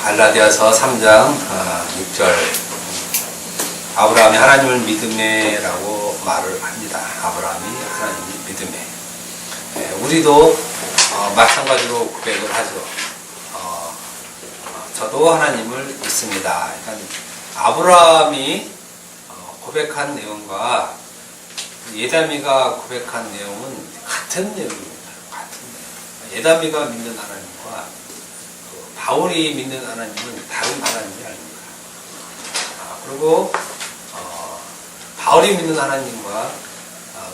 갈라디아서 3장 6절 아브라함이 하나님을 믿음에라고 말을 합니다. 아브라함이 하나님을 믿음에. 우리도 마찬가지로 고백을 하죠. 저도 하나님을 믿습니다. 그러니까 아브라함이 고백한 내용과 예다미가 고백한 내용은 같은 내용입니다. 같은 내용. 예다미가 믿는 하나님과 바울이 믿는 하나님은 다른 하나님이 아닙니다. 그리고 바울이 믿는 하나님과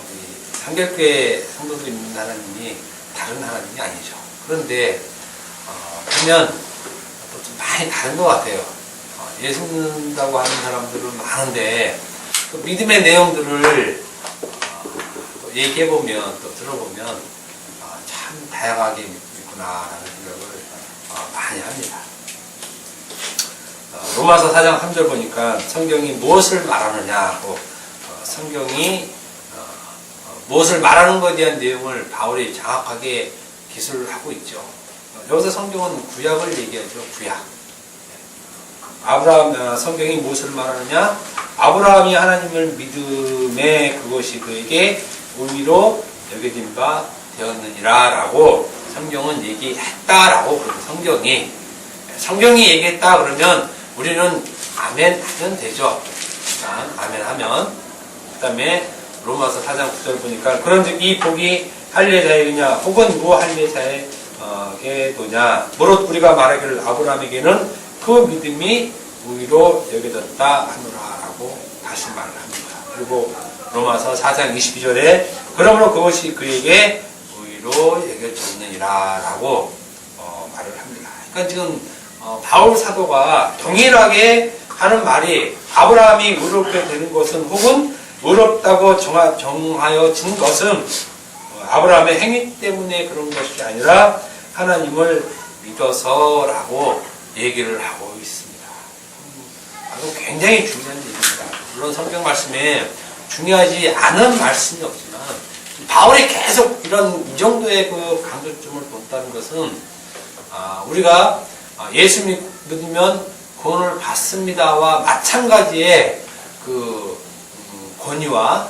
우리 상결교회 성도들이 믿는 하나님이 다른 하나님이 아니죠. 그런데 보면 또 좀 많이 다른 것 같아요. 예수 믿는다고 하는 사람들은 많은데 또 믿음의 내용들을 또 얘기해보면 또 들어보면 참 다양하게 믿구나라는 생각을 많이 합니다. 로마서 4장 3절 보니까 성경이 무엇을 말하느냐고 성경이 무엇을 말하는 것에 대한 내용을 바울이 정확하게 기술을 하고 있죠. 여기서 성경은 구약을 얘기하죠. 구약. 성경이 무엇을 말하느냐? 아브라함이 하나님을 믿음에 그것이 그에게 의로 여겨진 바 되었느니라 라고 성경은 얘기했다라고 그러면 성경이 얘기했다 그러면 우리는 아멘 하면 되죠. 일단 아멘 하면 그 다음에 로마서 4장 9절 보니까 그런즉 이 복이 할례자에게냐 혹은 무할례자에게도냐 무릇 우리가 말하기를 아브라함에게는 그 믿음이 의로 여겨졌다 하노라라고 다시 말을 합니다. 그리고 로마서 4장 22절에 그러므로 그것이 그에게 의로 여겨졌느니라 라고 말을 합니다. 그러니까 지금 바울 사도가 동일하게 하는 말이 아브라함이 의롭게 되는 것은 혹은 의롭다고 정하여진 것은 아브라함의 행위 때문에 그런 것이 아니라 하나님을 믿어서라고 얘기를 하고 있습니다. 굉장히 중요한 얘기입니다. 물론 성경 말씀에 중요하지 않은 말씀이 없지만 바울이 계속 이 정도의 그 강조점을 뒀다는 것은 우리가 예수 믿으면 구원을 받습니다와 마찬가지의 그 권위와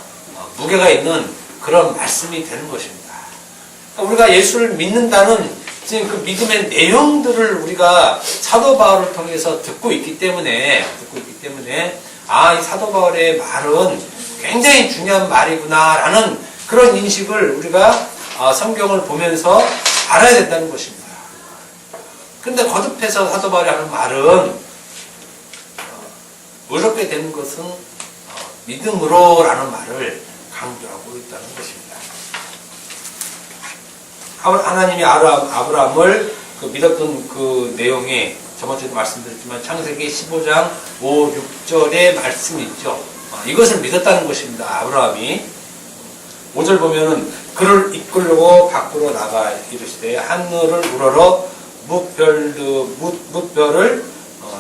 무게가 있는 그런 말씀이 되는 것입니다. 그러니까 우리가 예수를 믿는다는 지금 그 믿음의 내용들을 우리가 사도 바울을 통해서 듣고 있기 때문에 이 사도 바울의 말은 굉장히 중요한 말이구나라는 그런 인식을 우리가 성경을 보면서 알아야 된다는 것입니다. 그런데 거듭해서 사도 바울이 하는 말은 의롭게 되는 것은 믿음으로라는 말을 강조하고 있다는 것입니다. 하나님이 아브라함을 믿었던 그 내용이 저번주에도 말씀드렸지만 창세기 15장 5, 6절의 말씀이 있죠. 이것을 믿었다는 것입니다. 아브라함이 5절 보면은 그를 이끌려고 밖으로 나가 이르시되 하늘을 우러러 뭇별을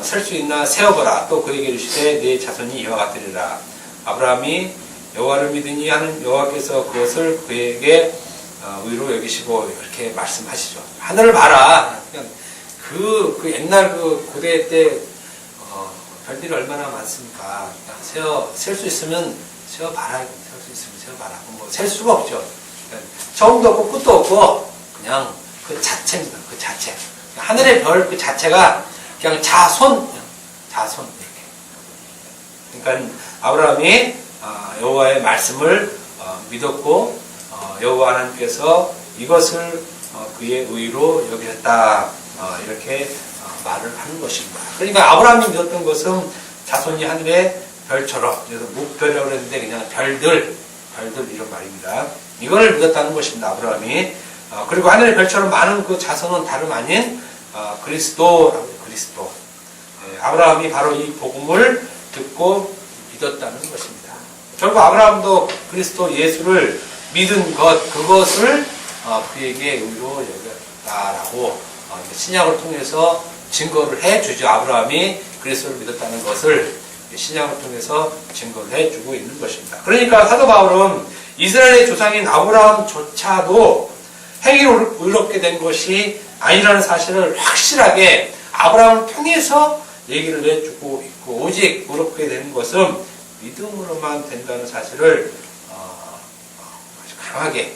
셀 수 있나 세어보라. 또 그에게 이르시되 네 자손이 이와 같으리라. 아브라함이 여호와를 믿으니 하는 여호와께서 그것을 그에게 의로 여기시고 이렇게 말씀하시죠. 하늘을 봐라. 그냥 그 옛날 그 고대 때 별들이 얼마나 많습니까? 셀 수 있으면 세어봐라. 셀 수 있으면 세어봐라. 뭐 셀 수가 없죠. 처음도 없고 끝도 없고 그냥 그 자체입니다. 그 자체. 하늘의 별 그 자체가 그냥 자손 이렇게. 그러니까 아브라함이 여호와의 말씀을 믿었고 여호와 하나님께서 이것을 그의 의로 여기셨다 이렇게 말을 하는 것입니다. 그러니까 아브라함이 믿었던 것은 자손이 하늘의 별처럼 그래서 뭇별이라고 했는데 그냥 별들 이런 말입니다. 이걸 믿었다는 것입니다. 아브라함이 그리고 하늘의 별처럼 많은 그 자손은 다름 아닌 그리스도. 아브라함이 바로 이 복음을 듣고 믿었다는 것입니다. 결국 아브라함도 그리스도 예수를 믿은 그것을 그에게 의로 여겼다라고 신약을 통해서 증거를 해주죠. 아브라함이 그리스도를 믿었다는 것을 신약을 통해서 증거를 해주고 있는 것입니다. 그러니까 사도 바울은 이스라엘의 조상인 아브라함조차도 행위로 의롭게 된 것이 아니라는 사실을 확실하게 아브라함을 통해서 얘기를 해주고 있고, 오직 의롭게 되는 것은 믿음으로만 된다는 사실을 아주 강하게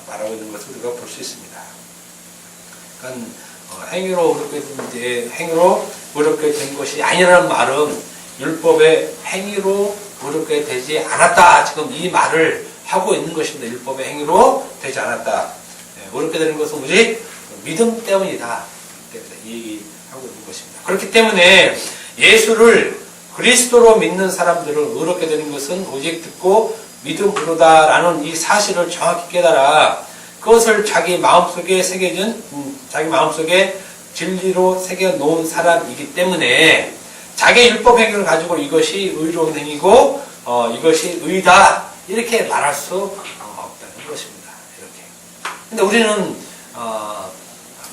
말하고 있는 것을 우리가 볼 수 있습니다. 그러니까 행위로 의롭게 된 것이 아니라는 말은 율법의 행위로 의롭게 되지 않았다. 지금 이 말을 하고 있는 것입니다. 율법의 행위로 되지 않았다. 의롭게 되는 것은 오직 믿음 때문이다. 이 얘기하고 있는 것입니다. 그렇기 때문에 예수를 그리스도로 믿는 사람들은 의롭게 되는 것은 오직 듣고 믿음으로다라는 이 사실을 정확히 깨달아 그것을 자기 마음속에 자기 마음속에 진리로 새겨놓은 사람이기 때문에 자기의 율법 행위를 가지고 이것이 의로운 행위고 이것이 의다 이렇게 말할 수 없다는 것입니다. 이렇게. 근데 우리는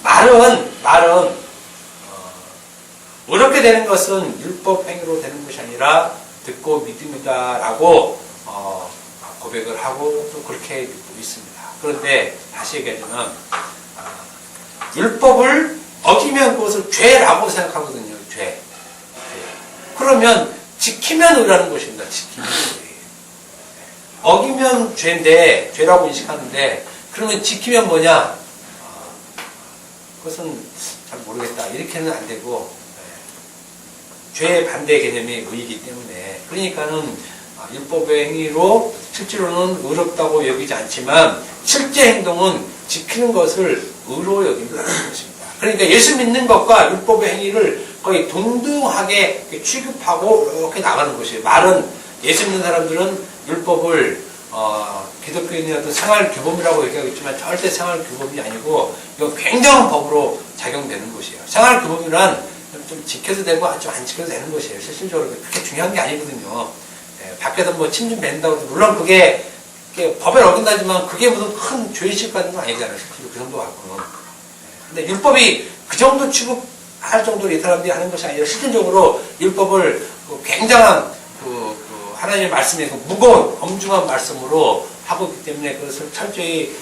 말은 의롭게 되는 것은 율법 행위로 되는 것이 아니라 듣고 믿음이다라고 고백을 하고 또 그렇게 믿고 있습니다. 그런데 다시 얘기하자면 율법을 어기면 그것을 죄라고 생각하거든요. 죄. 그러면 지키면 의라는 것입니다. 지키면 의. 어기면 죄인데 죄라고 인식하는데 그러면 지키면 뭐냐? 그것은 잘 모르겠다. 이렇게는 안 되고 죄의 반대 개념이 의이기 때문에 그러니까는 율법의 행위로 실제로는 의롭다고 여기지 않지만 실제 행동은 지키는 것을 의로 여긴다는 것입니다. 그러니까 예수 믿는 것과 율법의 행위를 거의 동등하게 취급하고 이렇게 나가는 것이에요. 말은 예수 믿는 사람들은 율법을 기독교인의 어떤 생활 규범이라고 얘기하겠지만 절대 생활 규범이 아니고 이건 굉장한 법으로 작용되는 것이에요. 생활 규범이란 좀 지켜도 되고 좀 안 지켜도 되는 것이에요. 실질적으로 그렇게 중요한 게 아니거든요. 밖에서 뭐 침 좀 뱉는다고 해도 물론 그게 법에 어긴다지만 그게 무슨 큰 죄의식 같은 건 아니잖아요. 실제로 그 정도 갖고는. 근데 율법이 그 정도 취급할 정도로 이 사람들이 하는 것이 아니라 실질적으로 율법을 굉장한 하나님의 말씀의 무거운 엄중한 말씀으로 하고 있기 때문에 그것을 철저히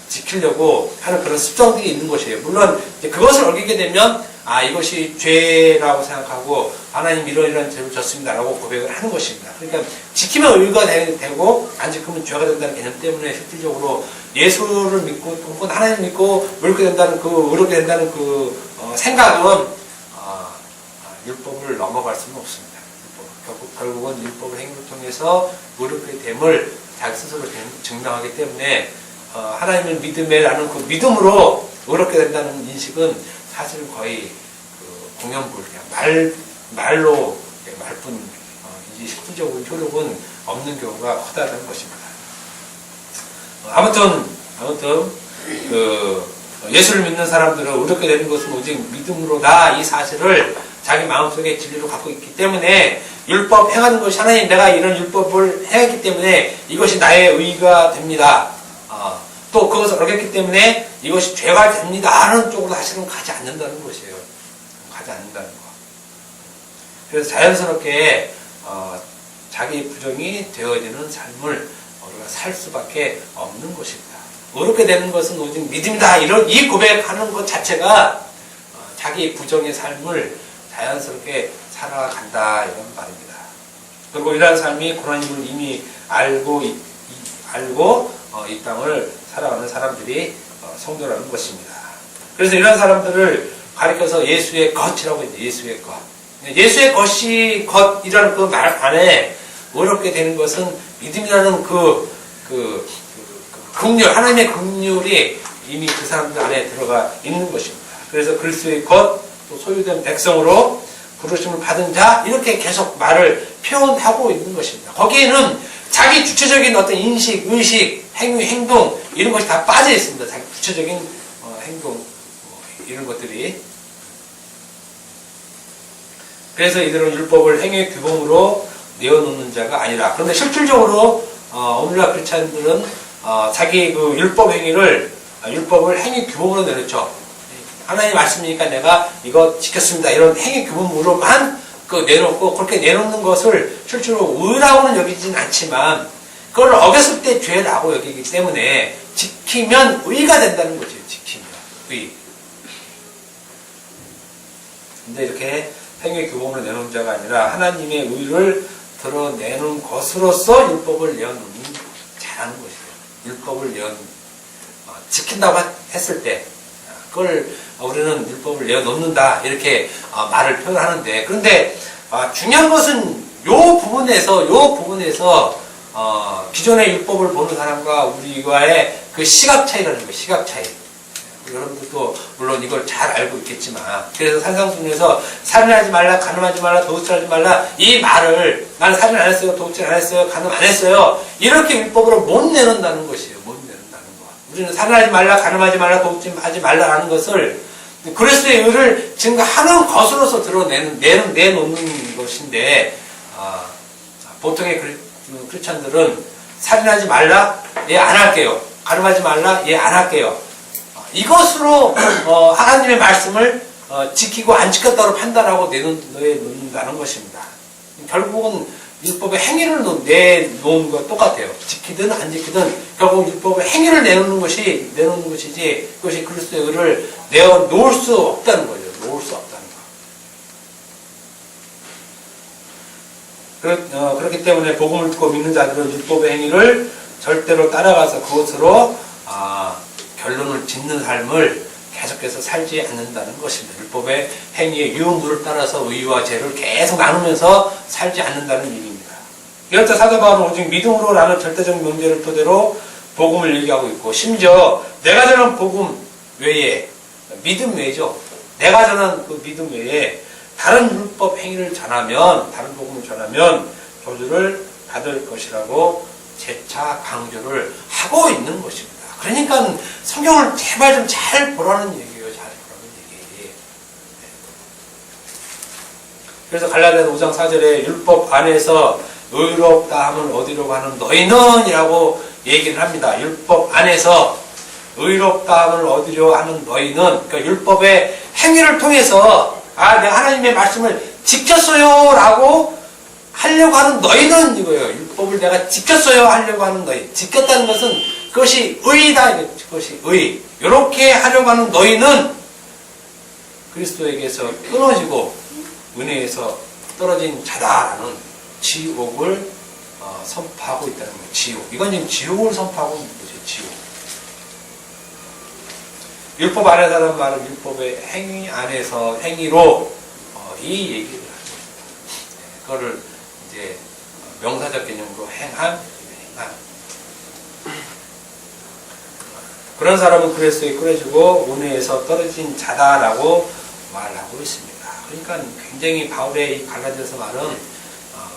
지키려고 하는 그런 습성들이 있는 것이에요. 물론 그것을 어기게 되면 이것이 죄라고 생각하고 하나님 이런 죄를 졌습니다라고 고백을 하는 것입니다. 그러니까 지키면 의가 되고 안 지키면 죄가 된다는 개념 때문에 실질적으로 예수를 믿고 혹은 하나님을 믿고 의롭게 된다는 의롭게 된다는 생각은 율법을 넘어갈 수는 없습니다. 결국은 율법을 행위를 통해서 의롭게 됨을 자기 스스로 증명하기 때문에 하나님을 믿음에라는 그 믿음으로 의롭게 된다는 인식은 사실 거의 공연불, 그냥 말로 말뿐, 실질적으로 효력은 없는 경우가 크다는 것입니다. 아무튼 예수를 믿는 사람들은 의롭게 되는 것은 오직 믿음으로다 이 사실을 자기 마음속에 진리로 갖고 있기 때문에 율법 행하는 것이 하나님 내가 이런 율법을 행했기 때문에 이것이 나의 의가 됩니다. 또 그것을 어겼기 때문에 이것이 죄가 됩니다 하는 쪽으로 사실은 가지 않는다는 것이에요. 가지 않는다는 거. 그래서 자연스럽게 자기 부정이 되어지는 삶을 우리가 살 수밖에 없는 것입니다. 의롭게 되는 것은 오직 믿음이다 이런 이 고백하는 것 자체가 자기 부정의 삶을 자연스럽게 살아간다 이런 말입니다. 그리고 이러한 삶이 고난임을 이미 알고 이 땅을 살아가는 사람들이 성도라는 것입니다. 그래서 이런 사람들을 가리켜서 예수의 것이라고 했죠. 예수의 것. 예수의 것이 것이라는 그 말 안에 의롭게 되는 것은 믿음이라는 긍휼, 하나님의 긍휼이 이미 그 사람들 안에 들어가 있는 것입니다. 그래서 그리스도의 것, 또 소유된 백성으로 부르심을 받은 자 이렇게 계속 말을 표현하고 있는 것입니다. 거기에는 자기 주체적인 어떤 인식, 의식, 행위, 행동 이런 것이 다 빠져 있습니다. 자기 구체적인 행동 이런 것들이. 그래서 이들은 율법을 행위의 규범으로 내어놓는 자가 아니라 그런데 실질적으로 오늘날 크리스찬들은 자기 그 율법 행위를 율법을 행위 규범으로 내놓죠. 하나님 말씀이니까 내가 이거 지켰습니다. 이런 행위 규범으로만 내놓고 그렇게 내놓는 것을 실제로 의라고는 여기진 않지만 그걸 어겼을 때 죄라고 여기기 때문에 지키면 의가 된다는 거죠. 지키면 의. 근데 이렇게 행위 규범으로 내놓은 자가 아니라 하나님의 의를 드러내는 것으로서 율법을 내어놓는 잘하는 것이에요. 율법을 지킨다고 했을 때 그걸 우리는 율법을 내어놓는다 이렇게 말을 표현하는데, 그런데 중요한 것은 요 부분에서 기존의 율법을 보는 사람과 우리와의 그 시각 차이라는 거예요. 시각 차이. 여러분들도 물론 이걸 잘 알고 있겠지만, 그래서 산상순에서 살인하지 말라, 간음하지 말라, 도둑질하지 말라 이 말을 나는 살인 안 했어요, 도둑질 안 했어요, 간음 안 했어요 이렇게 율법으로 못 내놓는다는 것이에요. 못 내놓는다는 거. 우리는 살인하지 말라, 간음하지 말라, 도둑질하지 말라라는 것을 그리스도의 의를 증거하는 것으로서 내놓는 것인데, 보통의 크리스찬들은 살인하지 말라, 예, 안 할게요. 간음하지 말라, 예, 안 할게요. 이것으로 하나님의 말씀을 지키고 안 지켰다고 판단하고 내놓는다는 것입니다. 결국은 율법의 행위를 내놓은 것 똑같아요. 지키든 안 지키든 결국 율법의 행위를 내놓는 것이지 그것이 그리스도의 의를 내어놓을 수 없다는 거죠. 놓을 수 없다는 거. 그렇기 때문에 복음을 듣고 믿는 자들은 율법의 행위를 절대로 따라가서 그것으로 결론을 짓는 삶을 계속해서 살지 않는다는 것입니다. 율법의 행위의 유무를 따라서 의와 죄를 계속 나누면서 살지 않는다는 얘기입니다. 이럴 때 사도 바울은 오직 믿음으로라는 절대적 명제를 토대로 복음을 얘기하고 있고, 심지어 내가 전한 복음 외에, 믿음 외죠. 내가 전한 그 믿음 외에 다른 율법 행위를 전하면, 다른 복음을 전하면 저주를 받을 것이라고 재차 강조를 하고 있는 것입니다. 그러니까 성경을 제발 좀 잘 보라는 얘기예요. 잘 보라는 얘기. 그래서 갈라디아서 5장 4절에 율법 안에서 의롭다 함을 얻으려고 하는 너희는 이라고 얘기를 합니다. 율법 안에서 의롭다 함을 얻으려고 하는 너희는, 그러니까 율법의 행위를 통해서 내가 하나님의 말씀을 지켰어요 라고 하려고 하는 너희는 이거예요. 율법을 내가 지켰어요 하려고 하는 너희. 지켰다는 것은 그것이 의다. 그것이 의. 이렇게 하려고 하는 너희는 그리스도에게서 끊어지고 은혜에서 떨어진 자다라는 지옥을 선포하고 있다는 거예요. 지옥. 이건 지금 지옥을 선포하고 있는 거죠. 지옥. 율법 안에서라는 말은 율법의 행위 안에서 행위로 이 얘기를 하죠. 그거를 이제 명사적 개념으로 행한. 그런 사람은 그리스도에 끊어지고 은혜에서 떨어진 자다라고 말하고 있습니다. 그러니까 굉장히 바울의 이 갈라디아서 말은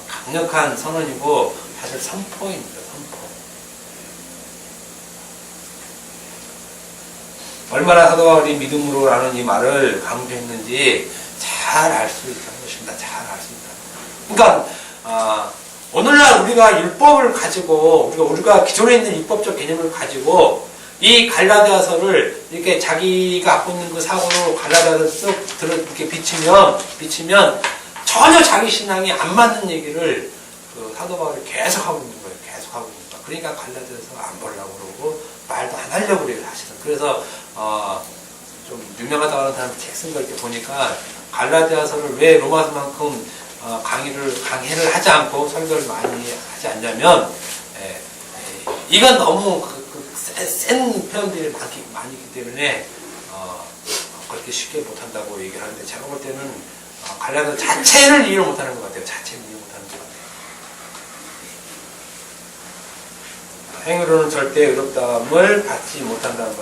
강력한 선언이고 사실 선포입니다. 선포. 얼마나 사도 바울이 믿음으로라는 이 말을 강조했는지 잘 알 수 있다는 것입니다. 잘 알 수 있다. 그러니까 오늘날 우리가 율법을 가지고 우리가 기존에 있는 율법적 개념을 가지고 이 갈라디아서를 이렇게 자기가 갖고 있는 그 사고로 갈라디아서를 쓱 이렇게 비치면 전혀 자기 신앙이 안 맞는 얘기를 그 사도 바울이 계속 하고 있는 거예요. 계속 하고 있는 거예요. 그러니까 갈라디아서 안 보려고 그러고 말도 안 하려고 그래요, 사실은. 그래서 좀 유명하다고 하는 사람 책 쓴 거 이렇게 보니까 갈라디아서를 왜 로마서만큼 강의를 하지 않고 설교를 많이 하지 않냐면, 이건 너무 센 표현들이 많기 때문에 그렇게 쉽게 못한다고 얘기를 하는데, 제가 볼 때는 갈라디아서 자체를 이해를 못하는 것 같아요. 자체를 이해 못하는 것 같아요. 행위로는 절대 의롭다함을 받지 못한다는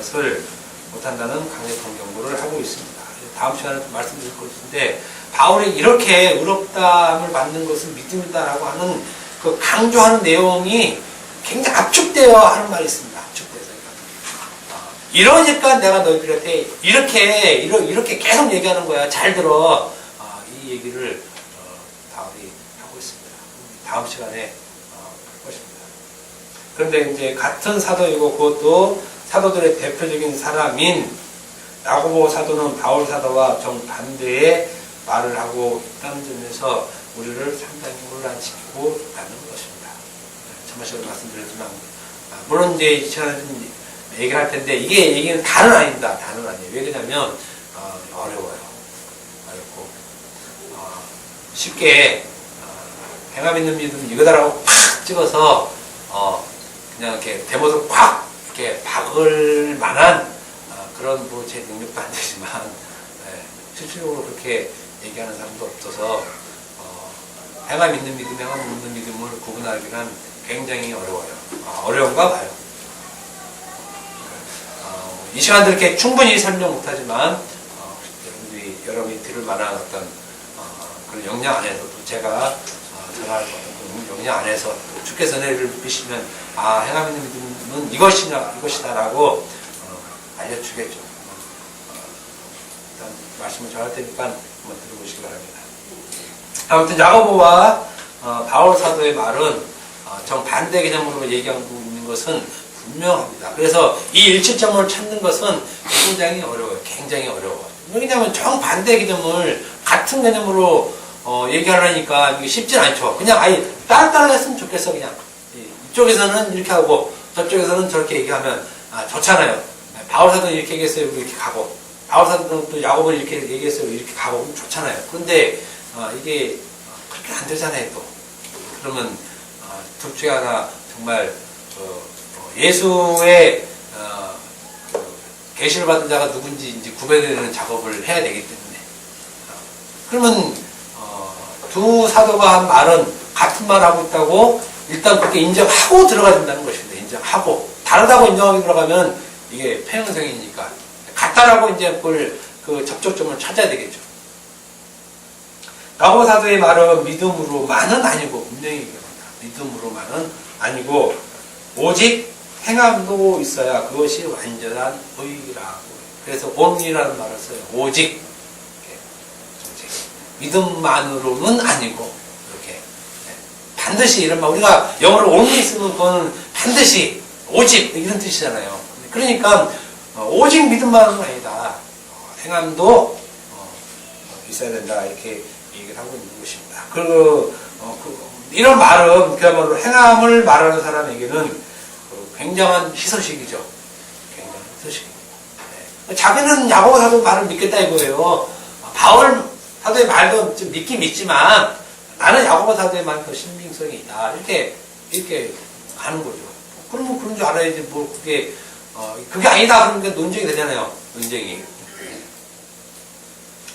강력한 경고를 하고 있습니다. 다음 시간에 말씀드릴 것인데, 바울이 이렇게 의롭다함을 받는 것을 믿음이다라고 하는 그 강조하는 내용이 굉장히 압축되어 하는 말이 있습니다. 압축돼서. 이러니까 내가 너희들한테 이렇게 계속 얘기하는 거야. 잘 들어. 이 얘기를 바울이 하고 있습니다. 다음 시간에 할 것입니다. 그런데 이제 같은 사도이고 그것도 사도들의 대표적인 사람인 야고보 사도는 바울 사도와 정반대의 말을 하고 있다는 점에서 우리를 상당히 혼란시키고 있다는 것입니다. 전반적으로 말씀드렸지만, 물론 이제 이 시간에 좀 얘기를 할 텐데, 이게 얘기는 다는 아닙니다. 다는 아니에요. 왜 그러냐면, 어려워요. 어렵고 쉽게 행함 있는 믿음 이거다라고 팍 찍어서 그냥 이렇게 대못을 꽉 이렇게 박을 만한 그런 뭐 제 능력도 안 되지만 실질적으로 그렇게 얘기하는 사람도 없어서 행함 있는 믿음, 행함 없는 믿음을 구분하기란 굉장히 어려워요. 어려운가 봐요. 이 시간들 이렇게 충분히 설명 못하지만 여러분이 들을 만한 어떤 그런 역량 안에서도 제가 전할 어떤 그 역량 안에서 주께서 은혜를 베푸시면 행함 있는 믿음은 이것이다라고 알려주겠죠. 일단 말씀을 전할 테니까 한번 들어보시기 바랍니다. 아무튼 야고보와 바울 사도의 말은 정반대 개념으로 얘기하고 있는 것은 분명합니다. 그래서 이 일치점을 찾는 것은 굉장히 어려워요. 굉장히 어려워. 왜냐하면 정반대 개념을 같은 개념으로 얘기하려니까 이게 쉽진 않죠. 그냥 아예 따로따로 했으면 좋겠어. 그냥 이쪽에서는 이렇게 하고 저쪽에서는 저렇게 얘기하면 좋잖아요. 바울 사도는 이렇게 얘기했어요. 이렇게 가고 바울 사도는 또 야고보는 이렇게 얘기했어요. 이렇게 가고 좋잖아요. 그런데 이게 그렇게 안 되잖아요. 또 그러면 둘 중에 하나 정말 예수의 계시를 받은 자가 누군지 이제 구별되는 작업을 해야 되기 때문에 그러면 두 사도가 한 말은 같은 말을 하고 있다고 일단 그렇게 인정하고 들어가야 된다는 것입니다. 인정하고 다르다고 인정하고 들어가면 이게 폐형성이니까 같다라고 이제 그걸 그 접촉점을 찾아야 되겠죠. 야고보 사도의 말은 믿음으로만은 아니고 분명히 얘기합니다. 믿음으로만은 아니고 오직 행함도 있어야 그것이 완전한 의라고. 그래서 only라는 말을 써요. 오직 믿음만으로는 아니고 이렇게 반드시 이런 말 우리가 영어로 only 쓰면 그거는 반드시 오직 이런 뜻이잖아요. 그러니까 오직 믿음만은 아니다. 행함도 있어야 된다 이렇게 얘기를 하고 있는 것입니다. 그리고 이런 말은 그야말로 행함을 말하는 사람에게는 굉장한 희소식이죠. 굉장한 희소식입니다. 네. 자기는 야고보 사도 말을 믿겠다 이거예요. 바울 사도의 말도 좀 믿긴 믿지만 나는 야고보 사도의 말 더 신빙성이 있다. 이렇게 가는 거죠. 그러면 그런 줄 알아야지 뭐 그게 아니다 그러니까 논쟁이 되잖아요. 논쟁이.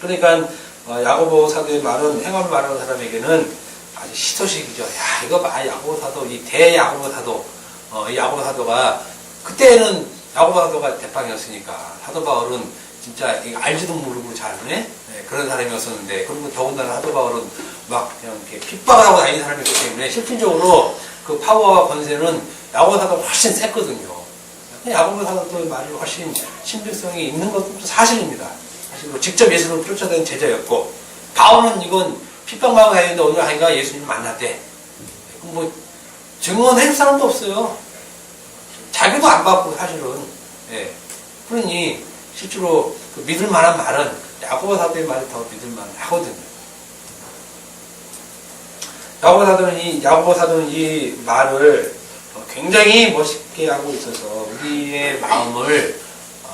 그러니까 야고보 사도의 말은 행함을 말하는 사람에게는 아주 희소식이죠. 야 이거 봐 야고보 사도 이 대야고보 사도 이 야고보 사도가 그때는 야고보 사도가 대빵이었으니까 사도 바울은 진짜 알지도 모르고 잘하네 그런 사람이었었는데 그리고 더군다나 사도 바울은 막 그냥 이렇게 핍박을 하고 다니는 사람이기 때문에 실질적으로 그 파워와 권세는 야고보 사도가 훨씬 셌거든요. 야고보 사도의 말이 훨씬 신빙성이 있는 것도 사실입니다. 사실로 직접 예수를 쫓아다니는 제자였고 바울은 이건 핍박만 다니는데 어느 한가 예수님 만났대. 뭐 증언해줄 사람도 없어요. 자기도 안 받고 사실은. 예. 그러니 실제로 그 믿을 만한 말은 야고보 사도의 말이 더 믿을 만하거든요. 야고보 사도는 이 말을 굉장히 멋있게 하고 있어서 우리의 마음을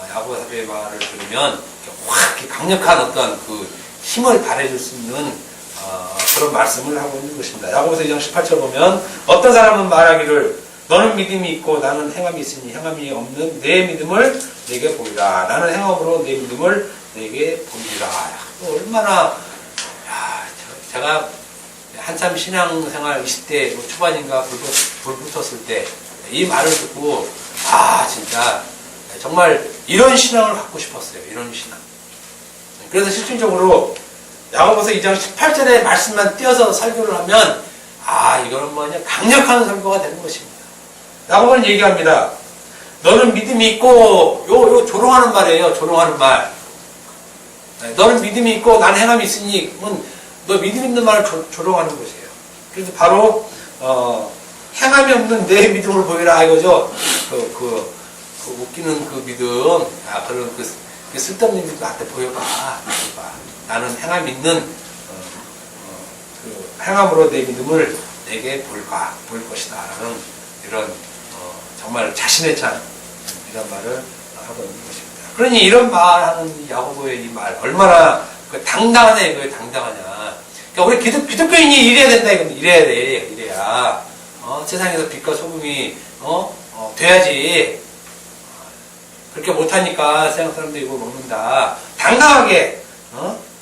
야고보 사도의 말을 들으면 확 강력한 어떤 그 힘을 발해줄 수 있는 그런 말씀을 하고 있는 것입니다. 야고보서 2장 18절 보면 어떤 사람은 말하기를 너는 믿음이 있고 나는 행함이 있으니 행함이 없는 내 믿음을 내게 보이라. 나는 행함으로 내 믿음을 내게 보이라. 얼마나 제가 한참 신앙생활 20대 초반인가 불 붙었을 때 이 말을 듣고 진짜 정말 이런 신앙을 갖고 싶었어요. 이런 신앙. 그래서 실질적으로 야고보서 2장 18절의 말씀만 띄어서 설교를 하면 이거는 뭐냐 강력한 설교가 되는 것입니다. 야고보는 얘기합니다. 너는 믿음이 있고 요 조롱하는 말이에요. 조롱하는 말. 너는 믿음이 있고 난 행함이 있으니 너 믿음 있는 말을 조롱하는 것이에요. 그래서 바로 행함이 없는 내 믿음을 보이라 이거죠. 그 웃기는 그 믿음, 그런 그 쓸데없는 믿음 나한테 보여봐. 나는 행함 있는 그 행함으로 내 믿음을 내게 보일 것이다. 라는 이런 정말 자신의 찬 이런 말을 하고 있는 것입니다. 그러니 이런 말하는 야고보의 이 말 얼마나 그 당당하냐 이거예요. 당당하냐. 그러니까 우리 기독교인이 이래야 된다 이건 이래야 돼. 이래야 세상에서 빛과 소금이 돼야지. 그렇게 못하니까 세상 사람들이 이거 먹는다. 당당하게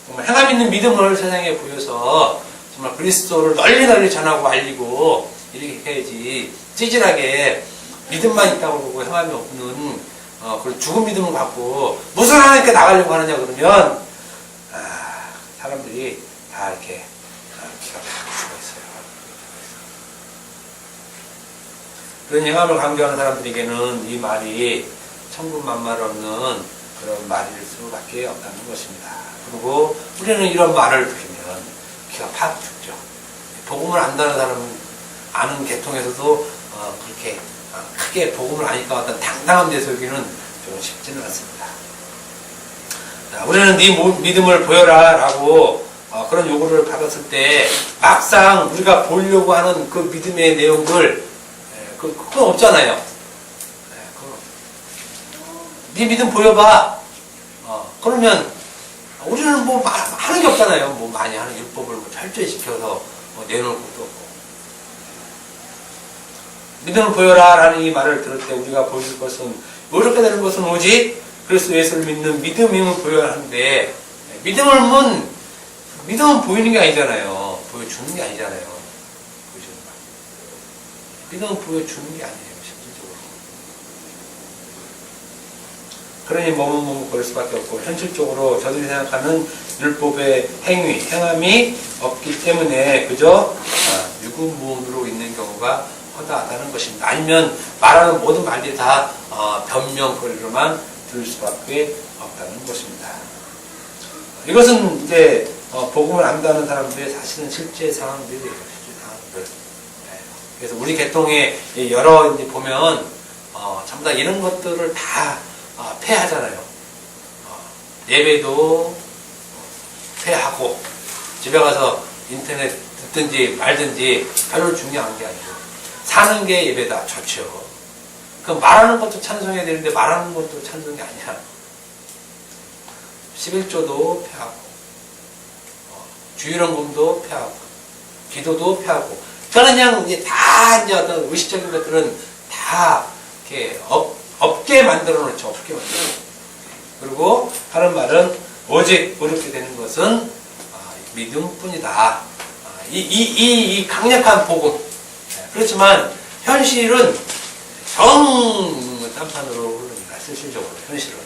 정말 행함 있는 믿음을 세상에 보여서 정말 그리스도를 널리 전하고 알리고 이렇게 해야지. 찌질하게 믿음만 있다고 그러고 행함이 없는 그런 죽은 믿음을 갖고 무슨 하나님께 나가려고 하느냐 그러면 사람들이 다 이렇게 기가 팍 죽어 있어요. 그런 행함을 강조하는 사람들에게는 이 말이 천군만말 없는 그런 말일 수밖에 없다는 것입니다. 그리고 우리는 이런 말을 들으면 기가 팍 죽죠. 복음을 안다는 사람은 아는 계통에서도 그렇게 크게 복음을 아니까 어떤 당당한 데서 여기는 좀 쉽지는 않습니다. 자, 우리는 네 믿음을 보여라 라고 그런 요구를 받았을 때 막상 우리가 보려고 하는 그 믿음의 내용들 그건 없잖아요. 네 믿음 보여봐. 그러면 우리는 뭐 하는 게 없잖아요. 뭐 많이 하는 율법을 철저시켜서 내놓을 것도 없고. 믿음을 보여라 라는 이 말을 들을 때 우리가 보여줄 것은 어렵게 되는 것은 오직 그리스도 예수를 믿는 믿음을 보여야 하는데 믿음은 보이는 게 아니잖아요. 보여주는 게 아니잖아요. 보여주는 거. 믿음은 보여주는 게 아니에요. 실질적으로. 그러니 머뭇거릴 수밖에 없고 현실적으로 저들이 생각하는 율법의 행함이 없기 때문에 그저 유구무원으로 있는 경우가 허다하다는 것입니다. 아니면 말하는 모든 말들이 다 변명거리로만 들을 수밖에 없다는 것입니다. 이것은 이제 복음을 안다는 사람들의 사실은 실제 상황들이에요. 실제 상황들. 그래서 우리 계통에 여러 이제 보면 전부 다 이런 것들을 다 폐하잖아요. 예배도 폐하고 집에 가서 인터넷 듣든지 말든지 별로 중요한 게 아니고 사는 게 예배다. 좋죠. 그 말하는 것도 찬송해야 되는데 말하는 것도 찬송이 아니야. 11조도 폐하고 주일헌금도 폐하고 기도도 폐하고 그냥 이제 다 이제 어떤 의식적인 것들은 다 이렇게 없게 만들어 놓죠. 없게 만들어 놓죠. 그리고 하는 말은 오직 어렵게 되는 것은 믿음뿐이다. 이 강력한 복음. 그렇지만 현실은 딴판으로 흐릅니다. 실질적으로 현실은.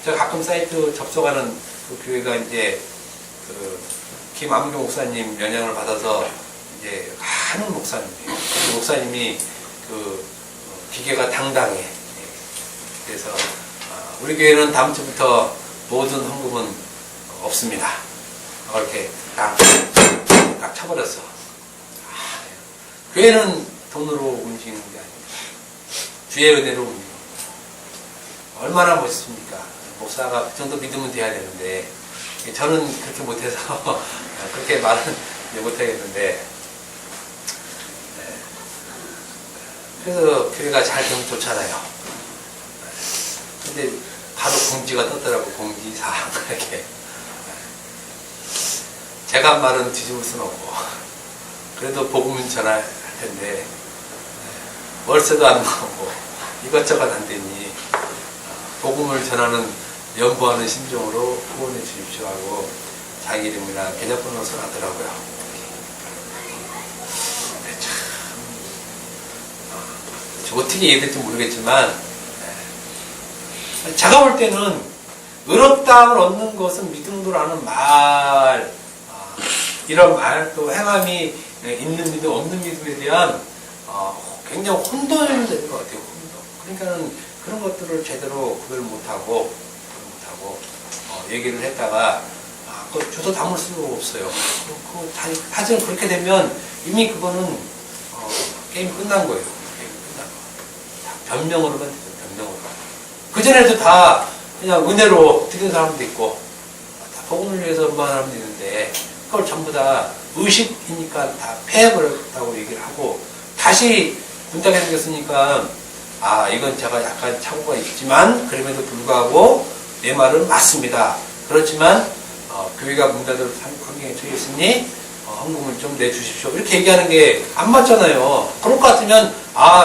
제가 가끔 사이트 접속하는 그 교회가 이제 김암경 목사님 영향을 받아서 이제 하는 목사님이에요. 그 목사님이 기계가 당당해. 그래서 우리 교회는 다음 주부터 모든 헌금은 없습니다. 이렇게 딱 쳐버렸어. 교회는 돈으로 움직이는 게 아닙니다. 주의 은혜로 움직이는 거예요. 얼마나 멋있습니까? 목사가 그 정도 믿으면 돼야 되는데 저는 그렇게 못해서 그렇게 말은 못하겠는데 그래서 교회가 잘 되면 좋잖아요. 근데 바로 공지가 떴더라고. 공지사항 이렇게. 제가 한 말은 뒤집을 수는 없고 그래도 복음은 전할 텐데 월세도 안 나오고 이것저것 안 되니 복음을 전하는 연보하는 심정으로 후원해 주십시오 하고 자기 이름이나 계좌번호 써놨더라고요. 참 어떻게 이해될지 모르겠지만 제가 볼 때는 의롭다함을 얻는 것은 믿음으로라는 말 이런 말 또 행함이 있는 믿음 없는 믿음에 대한 굉장히 혼돈되는 것 같아요. 혼돈. 그러니까는 그런 것들을 제대로 구별 못하고 얘기를 했다가 그거 줘서 담을 수가 없어요. 사실 그렇게 되면 이미 그거는 게임이 끝난 거예요. 게임이 끝난 거. 변명으로만 되죠. 변명으로. 그전에도 다 그냥 은혜로 드린 사람도 있고 다 복음을 위해서 음반하는 사람도 있는데 그걸 전부 다 의식이니까 다 폐해버렸다고 얘기를 하고 다시 군다게 생겼으니까 이건 제가 약간 착오가 있지만 그럼에도 불구하고 내 말은 맞습니다. 그렇지만 교회가 문 닫을 환경에 처해 있으니 헌금을 좀 내주십시오. 이렇게 얘기하는 게 안 맞잖아요. 그럴 것 같으면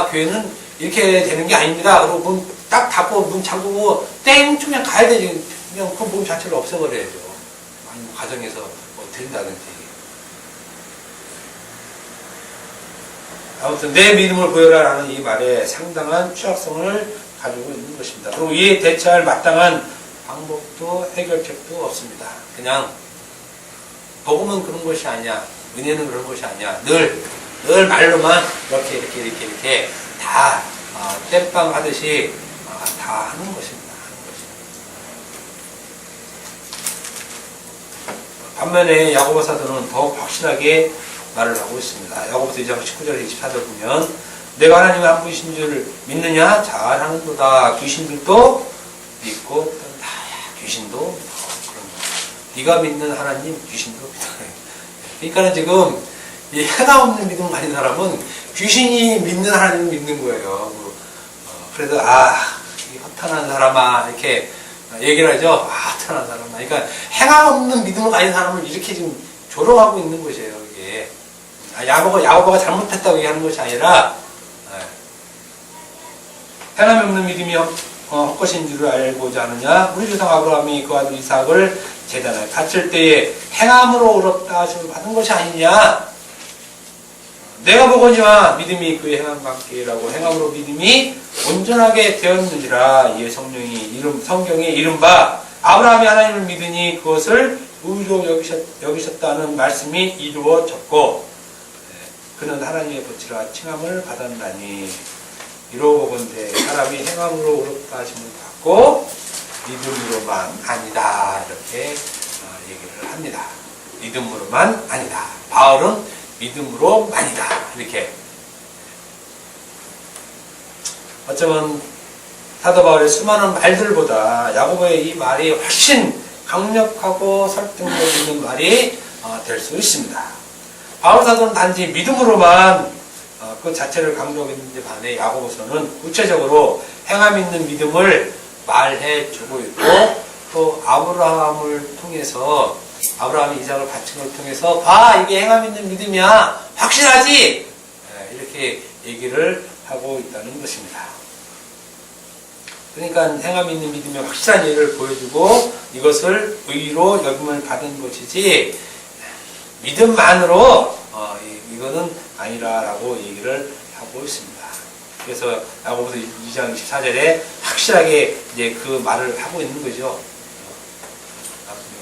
교회는 이렇게 되는 게 아닙니다. 그리고 문 딱 닫고 문 잠그고 땡 그냥 가야 되지. 그냥 그 몸 자체를 없애버려야죠. 아니면 가정에서 드린다든지. 아무튼 내 믿음을 보여라라는 이 말에 상당한 취약성을 가지고 있는 것입니다. 그리고 이에 대처할 마땅한 방법도 해결책도 없습니다. 그냥 복음은 그런 것이 아니야. 은혜는 그런 것이 아니야. 늘 말로만 이렇게 다 땜빵 하듯이 다 하는 것입니다. 반면에 야고보 사도는 더욱 확실하게 말을 하고 있습니다. 야고보서 2장 19절 24절 보면 내가 하나님의 한 분이신 줄 믿느냐? 잘하는도다. 귀신들도 믿고 귀신도 네가 믿는 하나님 귀신도 믿어. 그러니까는 지금 이 해가 없는 믿음 가진 사람은 귀신이 믿는 하나님을 믿는 거예요. 그래서 이 허탄한 사람아 이렇게 얘기를 하죠. 허탄한 사람아. 그러니까 해가 없는 믿음을 가진 사람을 이렇게 지금 조롱하고 있는 것이에요. 이게 야고보가 잘못했다고 얘기하는 것이 아니라 행함이 없는 믿음이 헛것인 줄을 알고자 하느냐? 우리 조상 아브라함이 그 아들 이삭을 제단에 바칠 때에 행함으로 의롭다 하심을 받은 것이 아니냐? 내가 보거니와 믿음이 그의 행함과 함께라고 행함으로 믿음이 온전하게 되었느니라. 이에 성경에 이른바 아브라함이 하나님을 믿으니 그것을 의로 여기셨다는 말씀이 이루어졌고 그는 하나님의 보치라 칭함을 받았나니 이러고 본데 사람이 행함으로 의롭다 하심을 받고 믿음으로만 아니다. 이렇게 얘기를 합니다. 믿음으로만 아니다. 바울은 믿음으로만이다. 이렇게. 어쩌면 사도 바울의 수많은 말들보다 야고보의 이 말이 훨씬 강력하고 설득력 있는 말이 될 수 있습니다. 바울 사도는 단지 믿음으로만 그 자체를 강조했는데 반해 야고보서는 구체적으로 행함 있는 믿음을 말해 주고 있고 또 아브라함을 통해서 아브라함이 이삭을 바친 걸 통해서 이게 행함 있는 믿음이야 확실하지 이렇게 얘기를 하고 있다는 것입니다. 그러니까 행함 있는 믿음의 확실한 예를 보여주고 이것을 의로 여김을 받은 것이지 믿음만으로 이거는 아니라라고 얘기를 하고 있습니다. 그래서 야고보서 2장 24절에 확실하게 이제 그 말을 하고 있는 거죠.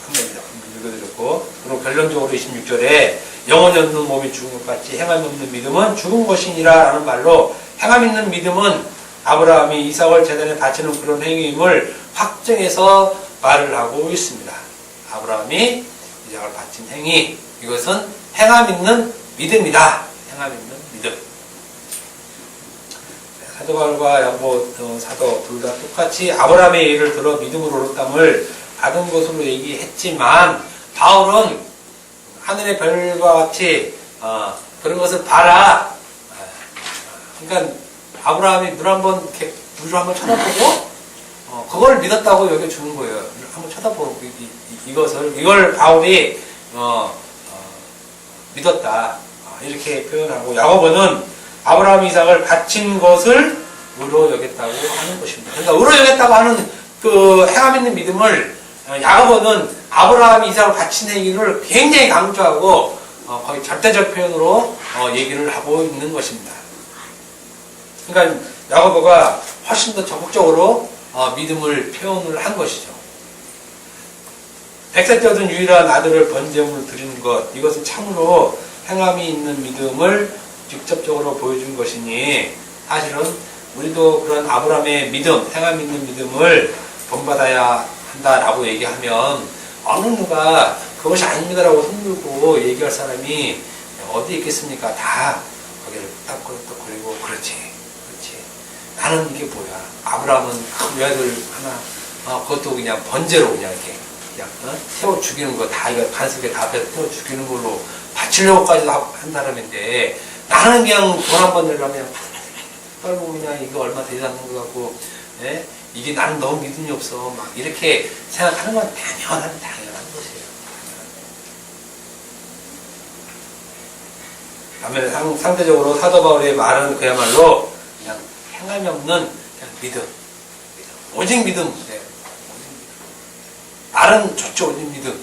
한번 읽어드렸고, 그리고 결론적으로 26절에 영혼이 없는 몸이 죽은 것 같이 행함이 없는 믿음은 죽은 것이니라 라는 말로 행함 있는 믿음은 아브라함이 이삭을 제단에 바치는 그런 행위임을 확정해서 말을 하고 있습니다. 아브라함이 이삭을 바친 행위, 이것은 행함 있는 믿음이다. 행함 있는 믿음. 사도 바울과 야고보 사도 둘 다 똑같이 아브라함의 예를 들어 믿음으로 의롭다함을 받은 것으로 얘기했지만 바울은 하늘의 별과 같이 그런 것을 봐라. 그러니까 아브라함이 물 한번 쳐다보고 그걸 믿었다고 여겨주는 거예요. 한번 쳐다보고 이걸 바울이 믿었다 이렇게 표현하고 야고보는 아브라함 이삭을 바친 것을 의로 여겼다고 하는 것입니다. 그러니까 의로 여겼다고 하는 그 행함 있는 믿음을 야고보는 아브라함 이삭을 바친 행위를 굉장히 강조하고 거의 절대적 표현으로 얘기를 하고 있는 것입니다. 그러니까 야고보가 훨씬 더 적극적으로 믿음을 표현을 한 것이죠. 100세 때 얻은 유일한 아들을 번제물로 드리는 것, 이것은 참으로 행함이 있는 믿음을 직접적으로 보여준 것이니 사실은 우리도 그런 아브라함의 믿음, 행함 있는 믿음을 본받아야 한다라고 얘기하면 어느 누가 그것이 아닙니다라고 손들고 얘기할 사람이 어디 있겠습니까? 다 거기를 딱거리고 그렇지. 나는 이게 뭐야? 아브라함은 큰 외아들 하나 그것도 그냥 번제로 그냥 이렇게 태워 죽이는 거 다 이거 반석에 다 태워 죽이는 걸로 바치려고까지도 한 사람인데 나는 그냥 돈 한 번 내려면 그냥 이거 얼마 되지 않는 것 같고 이게 나는 너무 믿음이 없어. 막 이렇게 생각하는 건 당연한 것이에요. 반면에 상대적으로 사도 바울의 말은 그야말로 그냥 행함이 없는 그냥 믿음. 오직 믿음. 네. 말은 좋죠, 오직 믿음.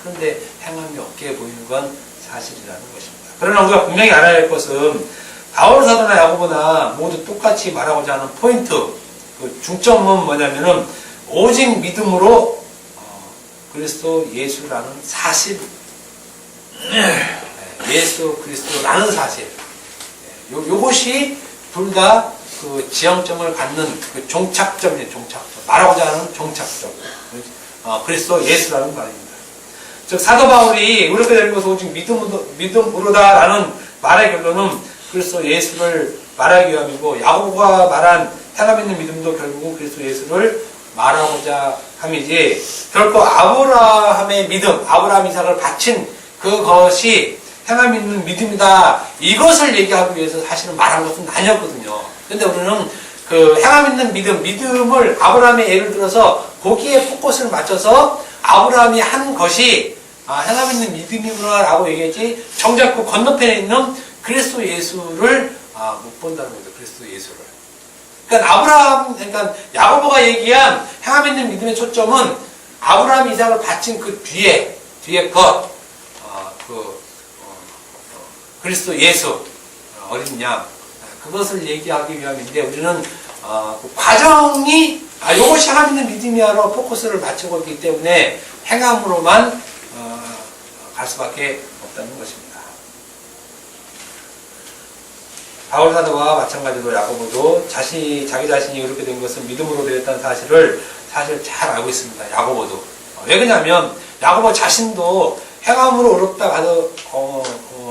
그런데 행함이 없게 보이는 건 사실이라는 것입니다. 그러나 우리가 분명히 알아야 할 것은 바울 사도나 야고보나 모두 똑같이 말하고자 하는 포인트, 그 중점은 뭐냐면은 오직 믿음으로 그리스도 예수라는 사실, 예수 그리스도라는 사실, 요것이 둘 다 그 지향점을 갖는 그 종착점이에요. 종착점. 말하고자 하는 종착점. 그리스도 예수라는 말입니다. 즉 사도 바울이 이렇게 된 것은 오직 믿음으로다라는 말의 결론은 그리스도 예수를 말하기 위함이고, 야고보가 말한 행함 있는 믿음도 결국은 그리스도 예수를 말하고자 함이지, 결코 아브라함의 믿음, 아브라함 이삭을 바친 그것이 행함 있는 믿음이다, 이것을 얘기하기 위해서 사실은 말한 것은 아니었거든요. 근데 우리는 그 행함 있는 믿음을 아브라함의 예를 들어서 거기에 포커스를 맞춰서 아브라함이 한 것이 행함 있는 믿음이구나 라고 얘기했지, 정작 그 건너편에 있는 그리스도 예수를 못 본다는 거죠. 그리스도 예수를. 그러니까 야고보가 얘기한 행함 있는 믿음의 초점은 아브라함 이삭을 바친 그 뒤에 것, 그리스도 예수, 어린 양, 그것을 얘기하기 위함인데, 우리는 그 과정이 이것이 행함 있는 믿음이야로 포커스를 맞추고 있기 때문에 행함으로만 갈 수밖에 없다는 것입니다. 바울 사도와 마찬가지로 야고보도 자기 자신이 그렇게 된 것은 믿음으로 되었다는 사실을 사실 잘 알고 있습니다. 야고보도. 왜 그러냐면 야고보 자신도 행함으로 어렵다 가도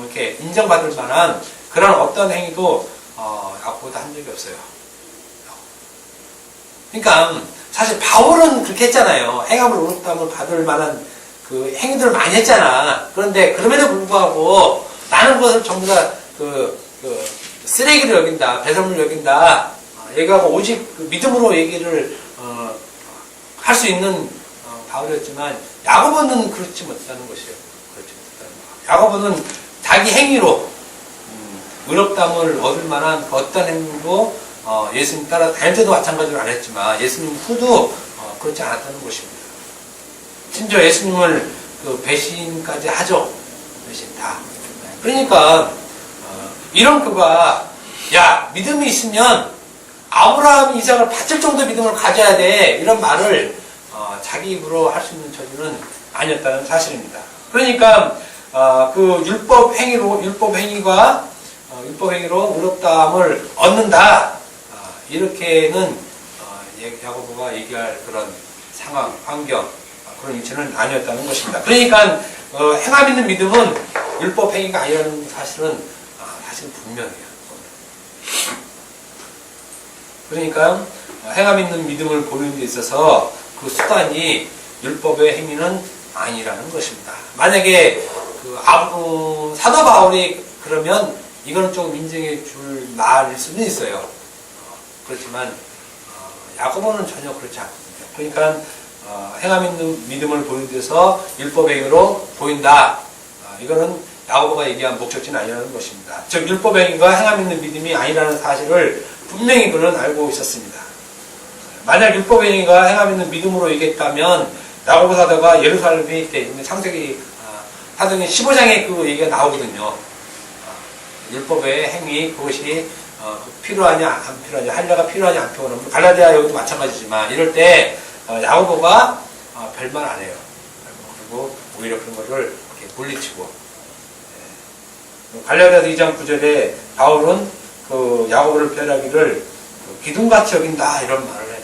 이렇게 인정받을 만한 그런 어떤 행위도 야고보도 한 적이 없어요. 그러니까 사실 바울은 그렇게 했잖아요. 행함으로 어렵다함을 받을 만한 그 행위들을 많이 했잖아. 그런데 그럼에도 불구하고 나는 그것을 전부 다 쓰레기로 여긴다, 배설물로 여긴다, 얘기하고 오직 그 믿음으로 얘기를 할 수 있는 바울이었지만, 야고보는 그렇지 못하는 것이에요. 그렇지 못하는 거. 야고보는 자기 행위로 의롭다함을 얻을 만한 그 어떤 행위로 예수님 따라 다닐 때도 마찬가지로 안 했지만 예수님 후도 그렇지 않았다는 것입니다. 심지어 예수님을 그 배신까지 하죠. 배신 다. 그러니까 이런 그가 믿음이 있으면 아브라함 이삭을 바칠 정도 믿음을 가져야 돼, 이런 말을 자기 입으로 할 수 있는 처지는 아니었다는 사실입니다. 그러니까 그 율법 행위로 의롭다함을 얻는다, 이렇게는 야고보가 얘기할 그런 상황, 환경, 그런 위치는 아니었다는 것입니다. 그러니까 행함 있는 믿음은 율법 행위가 아니라는 사실은 사실 분명해요. 그러니까 행함 있는 믿음을 보이는 데 있어서 그 수단이 율법의 행위는 아니라는 것입니다. 만약에 사도 바울이 그러면 이건 좀 인정해 줄 말일 수는 있어요. 그렇지만 야고보는 전혀 그렇지 않거든요. 그러니까 행함 있는 믿음을 보이는 데서 율법 행위로 보인다, 이거는 야고보가 얘기한 목적지는 아니라는 것입니다. 즉 율법 행위가 행함 있는 믿음이 아니라는 사실을 분명히 그는 알고 있었습니다. 만약 율법 행위가 행함 있는 믿음으로 얘기했다면 야고보 사도가 예루살렘 회의 때 창세기 사도행 15장에 그 얘기가 나오거든요. 율법의 행위, 그것이 필요하냐 안 필요하냐, 할례가 필요하냐 안 필요하냐, 갈라디아 여기도 마찬가지지만 이럴 때 야고보가 별말 안 해요. 그리고 오히려 그런 거를 이렇게 물리치고, 갈라디아서 2장 9절에 바울은 그 야고보를 변하기를 기둥같이 여긴다, 이런 말을 해요.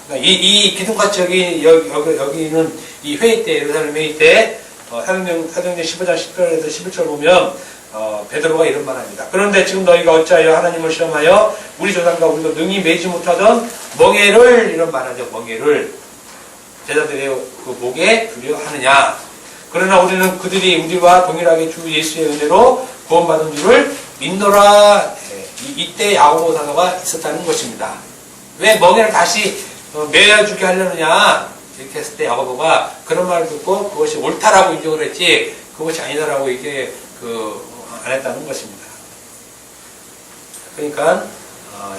그러니까 이 기둥같이 여기는 이 회의 때, 예루살렘 회의 때 사도행전 15장 10절에서 11절 보면 베드로가 이런 말 합니다. 그런데 지금 너희가 어찌하여 하나님을 시험하여 우리 조상과 우리도 능히 매지 못하던 멍에를, 이런 말하죠. 멍에를 제자들의 그 목에 두려하느냐. 그러나 우리는 그들이 우리와 동일하게 주 예수의 은혜로 구원받은 줄을 믿노라. 이때 야고보 사도가 있었다는 것입니다. 왜 멍에를 다시 메어주게 하려느냐 이렇게 했을 때 야고보가 그런 말을 듣고 그것이 옳다라고 인정을 했지 그것이 아니다라고 이게 안 했다는 것입니다. 그러니까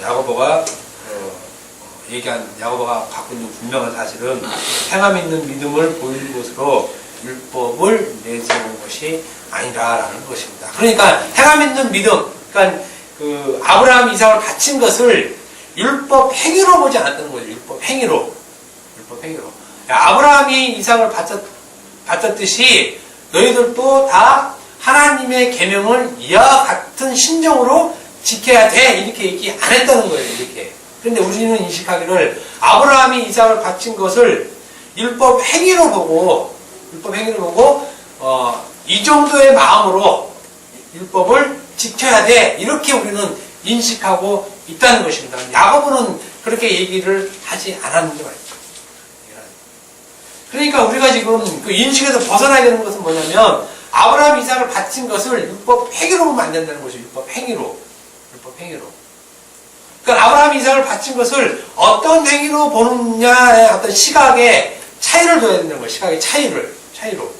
야고보가 야고보가 갖고 있는 분명한 사실은 행함 있는 믿음을 보이는 것으로 율법을 내세운 것이 아니라라는 것입니다. 그러니까 행함 있는 믿음, 그러니까 아브라함 이삭을 바친 것을 율법 행위로 보지 않았다는 거죠. 율법 행위로. 아브라함이 이삭을 바쳤듯이 너희들도 다 하나님의 계명을 이와 같은 심정으로 지켜야 돼 이렇게 얘기 안 했다는 거예요. 이렇게. 그런데 우리는 인식하기를 아브라함이 이삭을 바친 것을 율법 행위로 보고 이 정도의 마음으로 율법을 지켜야 돼 이렇게 우리는 인식하고 있다는 것입니다. 야고보는 그렇게 얘기를 하지 않았는데 말이죠. 그러니까 우리가 지금 그 인식에서 벗어나야 되는 것은 뭐냐면 아브라함 이삭을 바친 것을 율법 행위로 보면 안 된다는 것이죠. 율법 행위로. 그러니까 아브라함 이삭을 바친 것을 어떤 행위로 보느냐의 어떤 시각에 차이를 둬야 된다는 거예요. 시각의 차이로.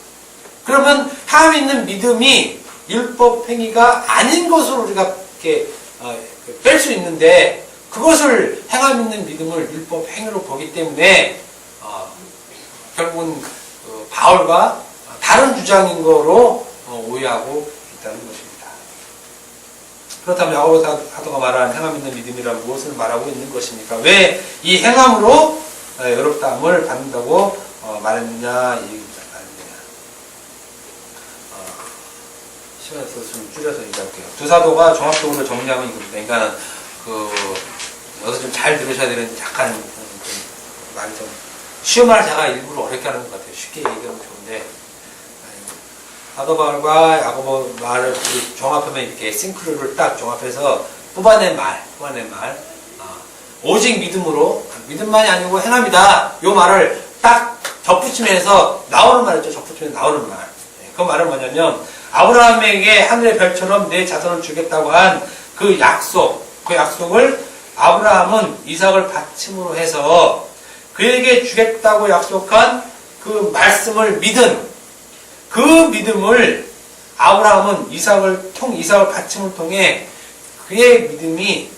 그러면 행함 있는 믿음이 율법 행위가 아닌 것으로 우리가 이렇게 뺄 수 있는데 그것을 행함 있는 믿음을 율법 행위로 보기 때문에 결국은 바울과 다른 주장인 거로 오해하고 있다는 것입니다. 그렇다면 야고보 사도가 말하는 행함 있는 믿음이란 무엇을 말하고 있는 것입니까? 왜 이 행함으로 의롭다함을 받는다고 말했느냐 이 얘기입니다. 시간이 없어서 좀 줄여서 얘기할게요. 두 사도가 종합적으로 정리하면 이겁니다. 그러니까 여기서 좀 잘 들으셔야 되는 약간 말이 좀 쉬운 말 제가 일부러 어렵게 하는 것 같아요. 쉽게 얘기하면 좋은데 사도 바울과 야고보 말을 종합하면 이렇게 싱크로를 딱 종합해서 뽑아낸 말 오직 믿음만이 아니고 행함이다 이 말을 딱 접붙이면서 나오는 말이죠. 접붙이면서 나오는 말. 그 말은 뭐냐면 아브라함에게 하늘의 별처럼 내 자손을 주겠다고 한 그 약속을 아브라함은 이삭을 바침으로 해서 그에게 주겠다고 약속한 그 말씀을 믿은 그 믿음을 아브라함은 이삭을 바침을 통해 그의 믿음이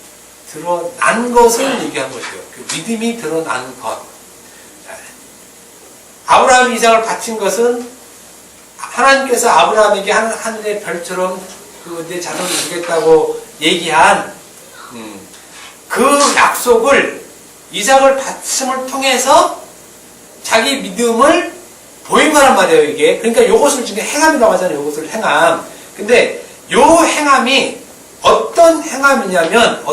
드러난 것을 얘기한 것이에요. 그 믿음이 드러난 것. 아브라함이 이삭을 바친 것은 하나님께서 아브라함에게 하늘의 별처럼 내 자손을 주겠다고 얘기한 그 약속을 이삭을 바침을 통해서 자기 믿음을 보인 거란 말이에요, 이게. 그러니까 요것을 지금 행함이라고 하잖아요, 요것을 행함. 근데 요 행함이 어떤 행함이냐면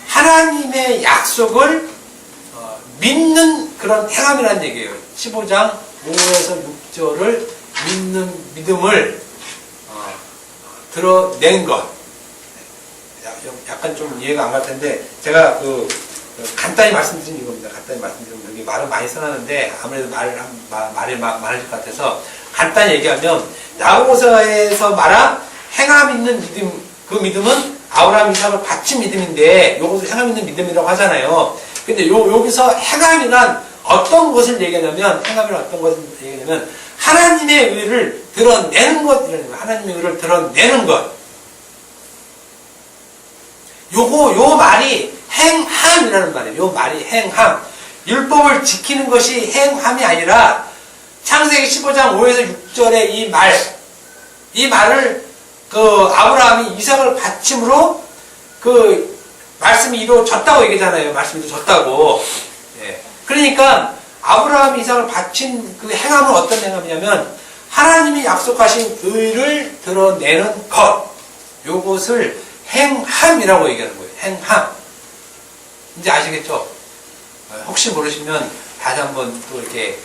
하나님의 약속을 믿는 그런 행함이라는 얘기예요. 15장 5에서 6절을 믿는 믿음을 드러낸 것. 약간 좀 이해가 안 갈 텐데 제가 간단히 말씀드린 이겁니다. 간단히 말씀드리면 여기 말은 많이 써놨는데 아무래도 말이 많을 것 같아서 간단히 얘기하면 야고보서에서 말한 행함 있는 믿음, 그 믿음은 아브라함 이삭을 바친 믿음인데 요것을 행함 있는 믿음이라고 하잖아요. 근데 여기서 행함이란 어떤 것을 얘기하냐면 하나님의 의를 드러내는 것, 하나님의 의를 드러내는 것. 요 말이 행함이라는 말이에요. 요 말이 행함. 율법을 지키는 것이 행함이 아니라 창세기 15장 5에서 6절의 이 말을 아브라함이 이삭을 바침으로 말씀이 이루어졌다고 얘기잖아요. 말씀이 이루어졌다고. 예. 그러니까 아브라함이 이삭을 바친 그 행함은 어떤 행함이냐면 하나님이 약속하신 의를 드러내는 것. 요것을 행함이라고 얘기하는 거예요. 행함. 이제 아시겠죠? 혹시 모르시면 다시 한번 또 이렇게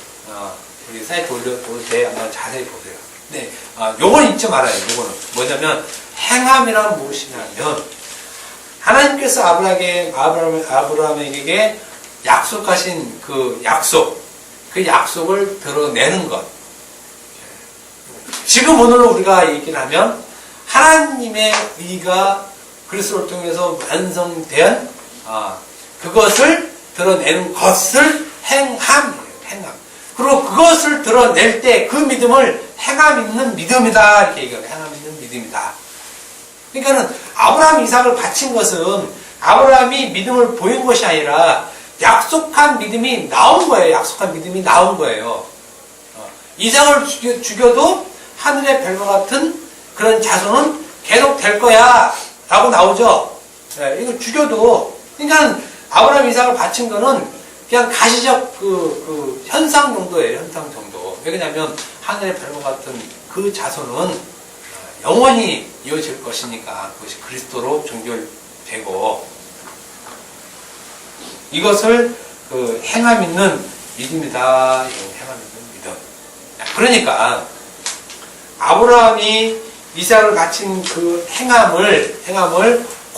우리 사이트 올릴 때 한번 자세히 보세요. 네, 요건 잊지 말아요. 요거는 뭐냐면 행함이란 무엇이냐면 하나님께서 아브라함에게 약속하신 그 약속을 드러내는 것. 지금 오늘 우리가 얘기를 하면 하나님의 의가 그리스도를 통해서 완성된 그것을 드러내는 것을 행함이에요. 행함. 그리고 그것을 드러낼 때 그 믿음을 행함 있는 믿음이다. 이렇게 얘기해요. 행함 있는 믿음이다. 그러니까는 아브라함 이삭을 바친 것은 아브라함이 믿음을 보인 것이 아니라 약속한 믿음이 나온 거예요. 약속한 믿음이 나온 거예요. 이삭을 죽여도 하늘의 별과 같은 그런 자손은 계속 될 거야. 라고 나오죠. 이거 죽여도. 그러니까 아브라함 이삭을 바친 거는 그냥 가시적 그 현상 정도예요. 현상 정도. 왜냐하면 하늘의 별과 같은 그 자손은 영원히 이어질 것이니까 그것이 그리스도로 종결되고 이것을 그 행함 있는 믿음이다. 행함 있는 믿음. 그러니까 아브라함이 이삭을 바친 그 행함을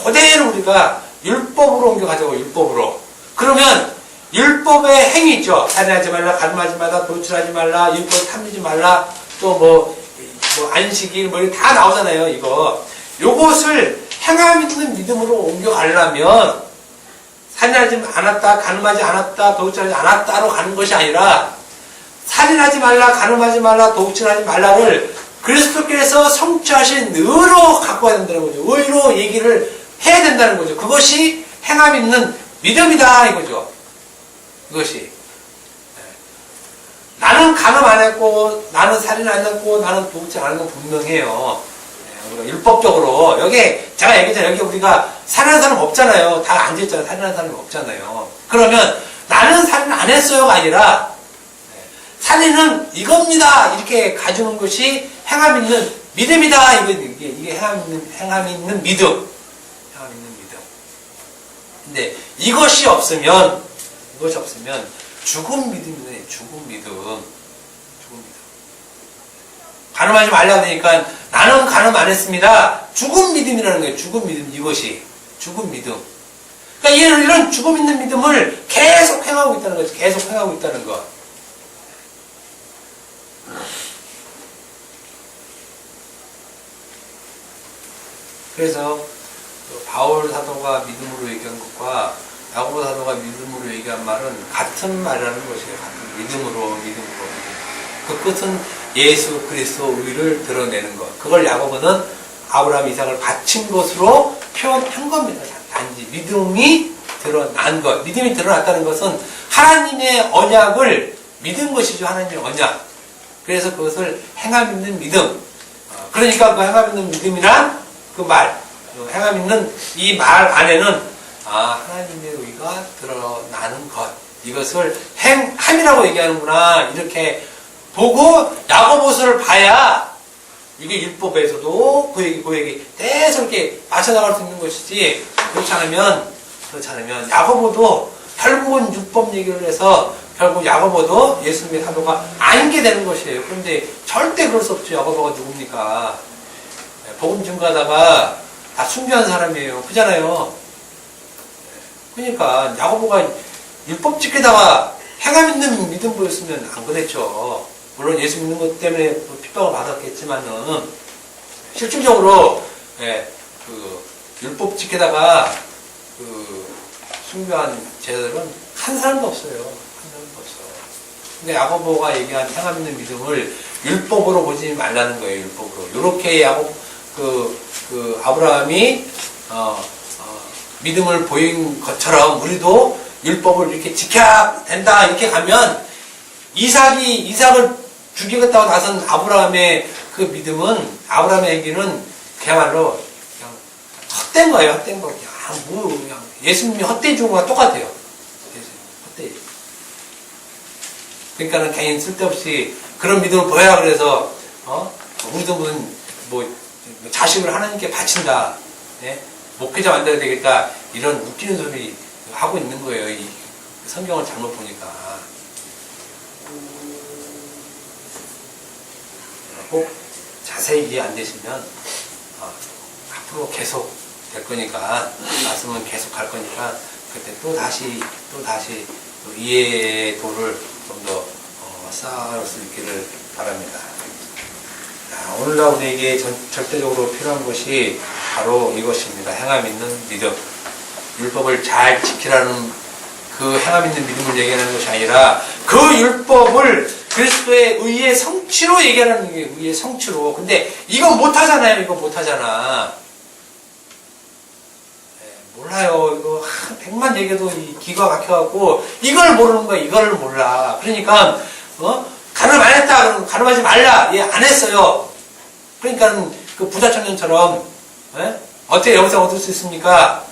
그대로 우리가 율법으로 옮겨가자고. 율법으로. 그러면 율법의 행위 있죠. 살인하지 말라, 간음하지 말라, 도출하지 말라, 율법 탐내지 말라, 또 뭐 안식일 다 나오잖아요. 이거 요것을 행함 있는 믿음으로 옮겨가려면 살인하지 않았다, 간음하지 않았다, 도둑질하지 않았다로 가는 것이 아니라 살인하지 말라, 간음하지 말라, 도둑질하지 말라를 그리스도께서 성취하신 의로 갖고 와야 된다는 거죠. 의로 얘기를 해야 된다는 거죠. 그것이 행함 있는 믿음이다 이거죠. 이것이 나는 간음 안 했고 나는 살인 안 했고 나는 도둑질 안 했고 분명해요. 우리가 율법적으로 여기 제가 얘기했잖아요. 여기 우리가 살인한 사람 없잖아요. 다 앉아있잖아요. 살인한 사람이 없잖아요. 그러면 나는 살인 안 했어요가 아니라 살인은 이겁니다. 이렇게 가주는 것이 행함 있는 믿음이다. 이게 행함 있는 믿음. 행함 있는 믿음. 근데 이것이 없으면 죽은 믿음이네. 죽은 믿음. 간음하지 말라고 하니까 나는 간음 안 했습니다. 죽은 믿음이라는 거예요. 죽은 믿음. 이것이 죽은 믿음. 그러니까 이런 죽음 있는 믿음을 계속 행하고 있다는 거죠. 계속 행하고 있다는 것. 그래서 바울 사도가 믿음으로 얘기한 것과 야고보 사도가 믿음으로 얘기한 말은 같은 말이라는 것이에요. 같은 믿음으로. 그 끝은 예수 그리스도 의를 드러내는 것. 그걸 야고보는 아브라함 이삭을 바친 것으로 표현한 겁니다. 단지 믿음이 드러난 것. 믿음이 드러났다는 것은 하나님의 언약을 믿은 것이죠. 하나님의 언약. 그래서 그것을 행함 있는 믿음. 그러니까 그 행함 있는 믿음이란 그 말, 행함 있는 이 말 안에는 하나님의 의가 드러나는 것. 이것을 행함이라고 얘기하는구나. 이렇게 보고 야고보서를 봐야 이게 율법에서도 그 얘기 계속 이렇게 맞춰나갈 수 있는 것이지. 그렇지 않으면 야고보도 결국은 율법 얘기를 해서 결국 야고보도 예수님의 사도가 아니게 되는 것이에요. 그런데 절대 그럴 수 없죠. 야고보가 누굽니까? 복음 증거하다가 다 순교한 사람이에요. 그잖아요. 그러니까 야고보가 율법 지키다가 행함 있는 믿음 보였으면 안 그랬죠. 물론 예수 믿는 것 때문에 핍박을 받았겠지만은 실질적으로 그 율법 지키다가 그 순교한 제자들은 한 사람도 없어요. 한 사람도 없어요. 근데 야고보가 얘기한 행함 있는 믿음을 율법으로 보지 말라는 거예요. 율법으로. 이렇게 그 아브라함이 믿음을 보인 것처럼 우리도 율법을 이렇게 지켜야 된다. 이렇게 가면 이삭을 죽이겠다고 나선 아브라함의 그 믿음은, 아브라함의 얘기는 그야말로 그냥 헛된 거예요. 헛된 거. 그냥 예수님이 헛되이 죽은 거와 똑같아요. 헛되이. 그러니까는 개인 쓸데없이 그런 믿음을 보여야 그래서 우리도 뭐 자식을 하나님께 바친다. 목회자 만들어야 되겠다. 이런 웃기는 소리 하고 있는 거예요. 이 성경을 잘못 보니까. 꼭 자세히 이해 안 되시면 앞으로 계속 될 거니까, 말씀은 계속 갈 거니까 그때 또 다시 이해의 도를 좀 더 쌓을 수 있기를 바랍니다. 오늘날 우리에게 절대적으로 필요한 것이 바로 이것입니다. 행함 있는 믿음. 율법을 잘 지키라는 그 행함 있는 믿음을 얘기하는 것이 아니라 그 율법을 그리스도의 의의 성취로 얘기하는 게 의의 성취로. 근데 이거 못하잖아요. 이거 못하잖아. 몰라요. 이거 100만 얘기해도 기가 막혀갖고 이걸 모르는 거야. 이걸 몰라. 그러니까 가늠 안 했다. 그러면 가늠하지 말라. 얘 안 했어요. 그러니까 그 부자 청년처럼 어떻게 여기서 얻을 수 있습니까?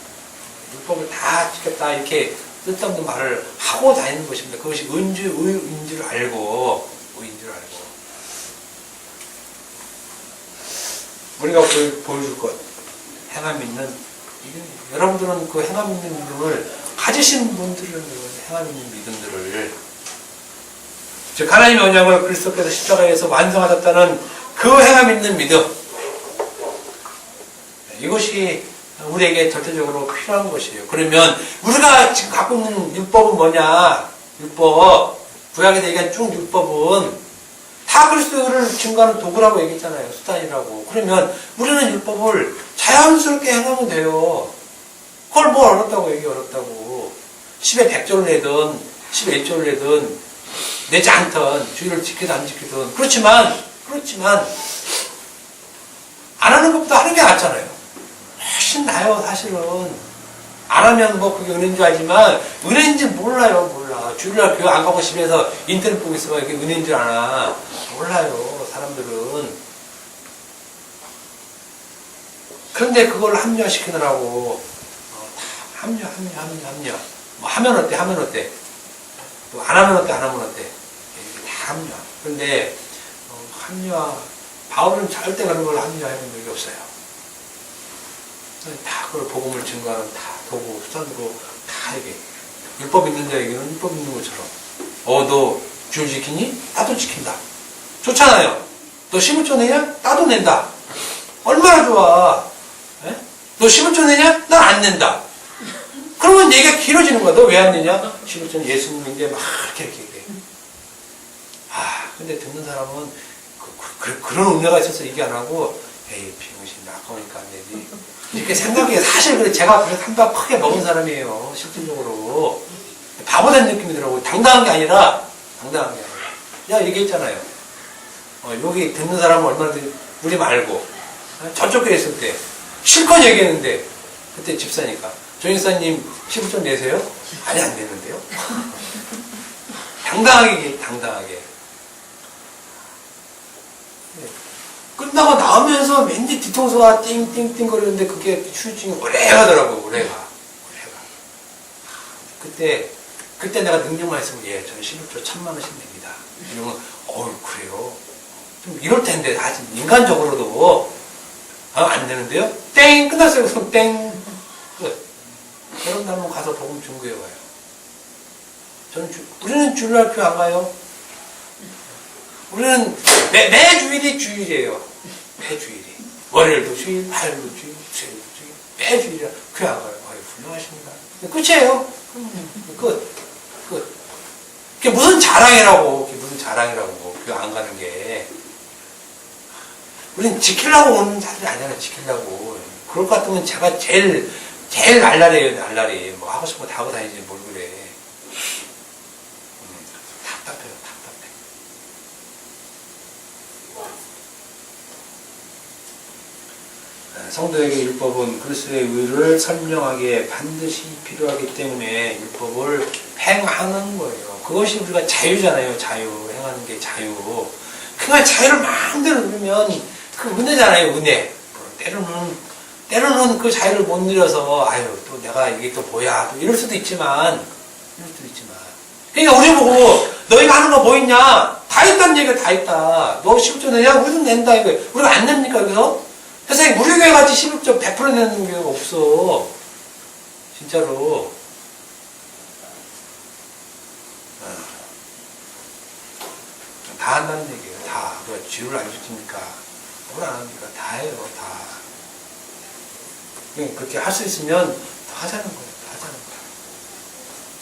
율법을 다 지켰다. 이렇게 쓸데없는 말을 하고 다니는 것입니다. 그것이 의인 줄 알고 우리가 보여줄 것 행함 있는 여러분들은 그 행함 있는 믿음을 가지신 분들은 행함 있는 믿음들을 즉 하나님의 언약을 그리스도께서 십자가에서 완성하셨다는 그 행함 있는 믿음 이것이 우리에게 절대적으로 필요한 것이에요. 그러면 우리가 지금 갖고 있는 율법은 뭐냐? 율법 구약에서 얘기한 쭉 율법은 다 그리스도를 증거하는 도구라고 얘기했잖아요. 수단이라고. 그러면 우리는 율법을 자연스럽게 행하면 돼요. 그걸 뭐 어렵다고 얘기 어렵다고. 10에 100조를 내든 10에 1조를 내든 내지 않든 주의를 지키든 안 지키든 그렇지만 안 하는 것보다 하는 게 낫잖아요. 훨씬 나아요. 사실은 안 하면 뭐 그게 은혜인 줄 알지만 은혜인지 몰라요. 몰라. 주일날 교회 안 가고 집에서 인터넷 보고 있으면 이게 은혜인 줄 아나. 몰라요. 사람들은. 그런데 그걸 합리화시키느라고 합리화. 뭐 하면 어때? 또 안 하면 어때? 안 하면 어때? 다 합리화. 그런데 합리화 바울은 절대 그런 걸 합리화해본 적이 없어요. 다 그걸 복음을 증거하는 다 도구, 수단으로 다 이게 율법 있는 자에게는 율법 있는 것처럼 너 주일 지키니? 나도 지킨다. 좋잖아요. 너 11조 내냐? 나도 낸다. 얼마나 좋아. 에? 너 11조 내냐? 난 안 낸다. 그러면 얘기가 길어지는 거야. 너 왜 안 내냐? 11조는 예수님인데 막 이렇게 얘기해. 근데 듣는 사람은 그런 은혜가 있어서 얘기 안 하고 에이 비용신 아까우니까 안 내지. 이렇게 생각해. 사실 그래 제가 그래서 한 방 크게 먹은 사람이에요. 실질적으로. 바보된 느낌이 들어요. 당당한 게 아니라. 내가 얘기했잖아요. 여기 듣는 사람은 얼마든지 우리 말고 저쪽 교회 있을 때 실컷 얘기했는데 그때 집사니까 조인사님 15점 내세요? 아니 안 내는데요. 당당하게. 끝나고 나오면서 왠지 뒤통수가 띵띵띵 거리는데 그게 휴증이 오래 가더라고요. 오래가. 그때 내가 능력만 했으면 저는 16조 1000만원씩 냅니다. 이러면 그래요. 좀 이럴 텐데 사실 인간적으로도 안 되는데요. 땡 끝났어요. 그럼 땡 끝. 그런 날은 가서 복음 중구해 와요. 우리는 주일날 교회 안 가요. 우리는 매 주일이 주일이에요. 매 주일이. 월요일도 주일, 화요일도 주일, 수요일도 주일. 매 주일이라 교회 안 가요. 훌륭하십니다. 끝이에요. 끝. 그게 무슨 자랑이라고 교회 안 가는 게. 우린 지키려고 오는 자들이 아니잖아요. 지키려고. 그럴 것 같으면 제가 제일 날라리에요. 뭐 하고 싶은 거 다 하고 다니지 뭘 그래. 답답해요. 성도에게 율법은 그리스도의 의를 설명하기에 반드시 필요하기 때문에 율법을 행하는 거예요. 그것이 우리가 자유잖아요. 행하는 게 자유. 그러니까 자유를 마음대로 누리면 그 은혜잖아요. 은혜. 때로는 그 자유를 못 누려서 또 내가 이게 또 뭐야 또 이럴 수도 있지만 그러니까 우리 보고 너희가 하는 거 뭐 있냐? 다 있다는 얘기가 다 있다. 너 10조 내냐? 우리도 낸다 이거. 우리가 안 냅니까 여기서? 세상에 우리 교회 같이 11조 100% 내는 교회가 없어. 진짜로. 다 한다는 얘기예요. 다. 지루를 안 시킵니까? 뭘 안 합니까? 다 해요. 다. 그렇게 할 수 있으면 더 하자는 거예요.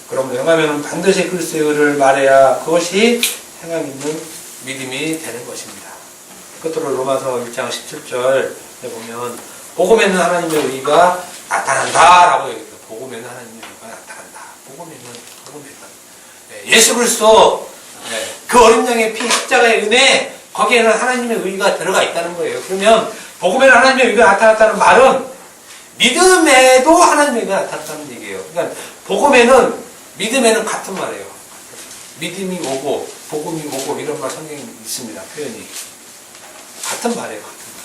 그럼 행하면 반드시 그리스도의 의를 말해야 그것이 행함 있는 믿음이 되는 것입니다. 끝으로 로마서 1장 17절에 보면 복음에는 하나님의 의가 나타난다 라고 얘기해요. 복음에는 하나님의 의가 나타난다. 복음에는. 예수 그리스도 그 어린 양의 피 십자가의 은혜 거기에는 하나님의 의가 들어가 있다는 거예요. 그러면 복음에는 하나님의 의가 나타났다는 말은 믿음에도 하나님의 의가 나타났다는 얘기예요. 그러니까 복음에는 믿음에는 같은 말이에요. 믿음이 오고 복음이 오고 이런 말 성경에 있습니다. 표현이 같은 말이에요. 같은 말.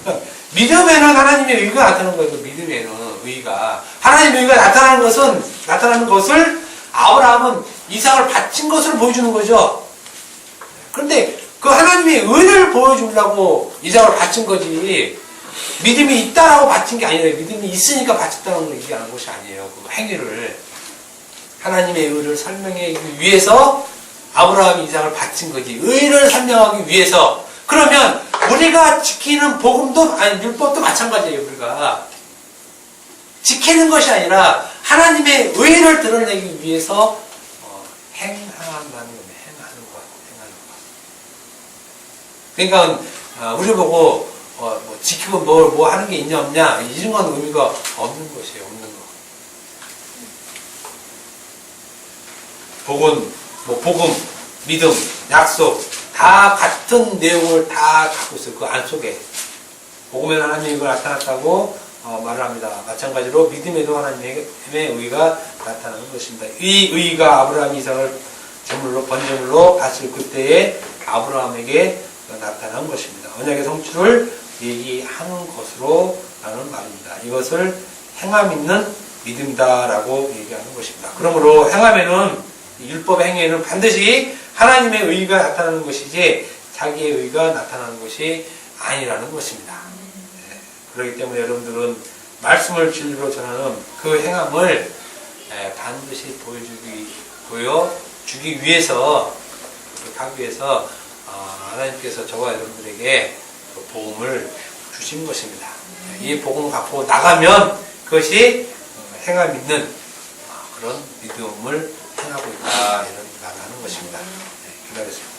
그러니까 믿음에는 하나님의 의가 나타나는 거예요. 믿음에는 의가 하나님의 의가 나타나는 것을 아브라함은 이삭을 바친 것을 보여주는 거죠. 그런데 그 하나님의 의를 보여주려고 이삭을 바친 거지 믿음이 있다라고 바친 게 아니에요. 믿음이 있으니까 바쳤다는 걸 얘기하는 것이 아니에요. 그 행위를 하나님의 의를 설명하기 위해서 아브라함이 이삭을 바친 거지. 의를 설명하기 위해서. 그러면 우리가 지키는 복음도 아니 율법도 마찬가지예요. 우리가 지키는 것이 아니라 하나님의 의를 드러내기 위해서 행하는 것. 그러니까 우리 보고 지키고 뭐 하는 게 있냐 없냐 이런 건 의미가 없는 것이에요. 없는 거. 복음, 믿음, 약속 다 같은 내용을 다 갖고 있어요. 그 안 속에 복음에는 하나님의 의가 나타났다고 말을 합니다. 마찬가지로 믿음에도 하나님의 의가 나타나는 것입니다. 이 의가 아브라함 이삭을 번제물로 바칠 그때에 아브라함에게 나타난 것입니다. 언약의 성취를 얘기하는 것으로 라는 말입니다. 이것을 행함 있는 믿음이다라고 얘기하는 것입니다. 그러므로 행함에는 율법의 행위에는 반드시 하나님의 의가 나타나는 것이지 자기의 의가 나타나는 것이 아니라는 것입니다. 그렇기 때문에 여러분들은 말씀을 진리로 전하는 그 행함을 반드시 보여주기 위해서 하기 위해서 하나님께서 저와 여러분들에게 복음을 주신 것입니다. 이 복음을 갖고 나가면 그것이 행함 있는 그런 믿음을 행하고 있다 이런 말을 하는 것입니다. 기다렸습니다.